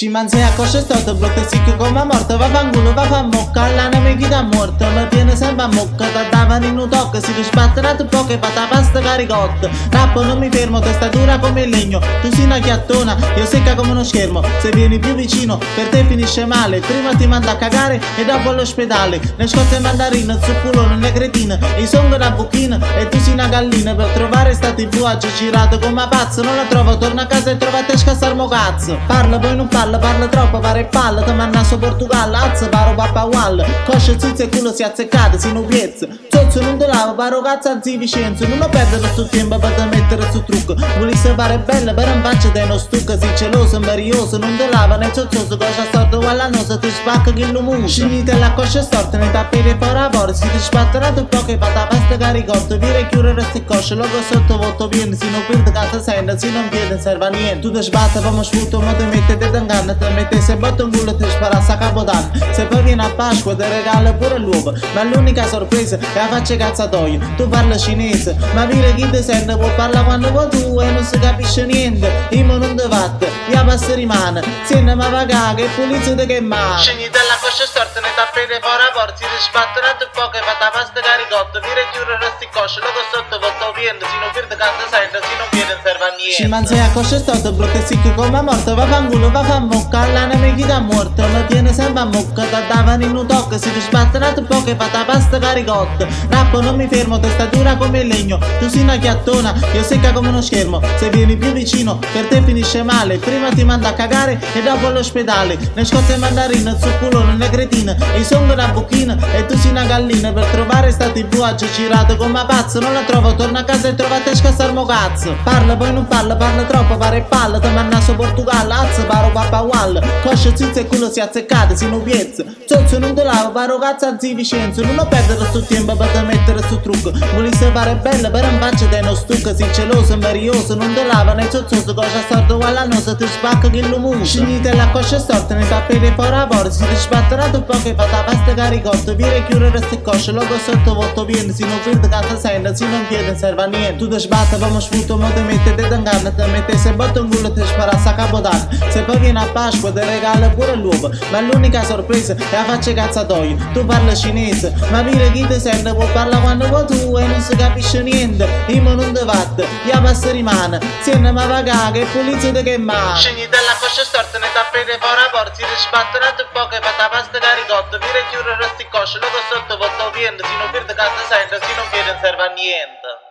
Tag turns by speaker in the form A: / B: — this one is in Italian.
A: Scimanzia cosce sotto, blocco sicco come morto, va fanculo, va fa mocca, all'anima chi da morto, mi tiene sempre a mocca, da davano in un tocco, si risbatterà un po' che fa la pasta caricotta, rappo non mi fermo, testa dura come il legno, tu sei una chiattona, io secca come uno schermo, se vieni più vicino, per te finisce male, prima ti manda a cagare e dopo all'ospedale, ne scotte mandarino, zucculone, le cretine, i songo da buchina e tu sei una gallina, per trovare sta tv ha girato come pazzo, non la trovo, torna a casa e trova te scassarmo cazzo, parla poi non parla troppo, pare palla, ti manna su Portogallo, azzo paro pappa wall, cosce zizza e culo si azzeccate, si non piezza, zozzo non te lavo, paro cazzo a zi Vicenzo, non ho perdere tutto tempo per te mettere su trucco, volesse fare bella per un faccia te non stucca, si geloso, imbarioso, non te lava, né zozzoso, coscia storto, alla nosa, ti spacca che lo muso, scinite la coscia storta, ne tappere fuori fuori, si ti spatterà un po' che fa la pasta caricotto, vire chiudere queste cosce, logo sotto volto pieno, si non perde casa senda, si non piede serve a niente, tu ti sbatta, come sfrutto, ma ti mettete d'anganna, ti metti se botto un culo e ti spara a Capodanno, se poi viene a Pasqua ti regala pure l'uovo, ma l'unica sorpresa è la faccia cazzatoio, tu parli cinese, ma vire chi ti sente può parlare quando vuoi tu e non si capisce niente, io non ti vatte, io passo rimane, se ne ma va che pulizio di che male, scegli dalla coscia storta, ne tappete fuori a porti, si risbatterà un po' che fa la pasta caricotto, vire chiudere sti cosce, logo sotto volto pieno, si non perde casa senta, si non viene serve a niente, scimanzia a coscia storta, brutto e sicco come morto, va fanculo, va fa mocca, all'anima chi da morto, mi tiene sempre a mocca, da davano in un tocco, si risbatterà un po' che fa la pasta caricotto, rappo non mi fermo, testa dura come il legno, tu sei una chiattona, io secca come uno schermo, se vieni più vicino, per te finisce male, prima ti manda a cagare e dopo all'ospedale, ne scotte mandarino, zucculone, le cretine, e i songo da buchina e tu sei una gallina, per trovare sta tv ha girato come pazzo, non la trovo, torna a casa e trova te scassarmo cazzo, parla poi non parla troppo, pare palla, ti manna su Portogallo, azzo paro pappa wall, cosce zizza e culo si azzeccate, si non piezza, zozzo non te lavo, paro cazzo a zi Vicenzo, non ho perdere tutto tempo per te mettere su trucco, volesse fare bella per un faccia te non stucca, si geloso, imbarioso, non te lava, né zozzoso, coscia storto alla nosa, ti spacca che lo muso, scinite la coscia storta, ne tappete fuori a fuori, si ti spatterà un po' che fa la pasta caricotto, vire chiudere queste cosce, logo sotto volto pieno, si non perde casa senda, si non piede serve a niente, tu ti sbatta, come sfrutto, ma ti mettete d'anganna, ti metti se botto un culo e ti spara a Capodanno, se poi viene a Pasqua ti regala pure l'uovo, ma l'unica sorpresa è la faccia cazzatoio, tu parli cinese, ma vire chi ti sente può parlare quando vuoi tu e non si capisce niente, io non ti vatte, io passo rimane, se ne ma va che pulizio di che male, scegli dalla coscia storta, ne tappete fuori a porti, si risbatterà un po' che fa la pasta caricotto, vire chiudere sti cosce, logo sotto volto pieno, si non perde casa senta, si non viene serve a niente.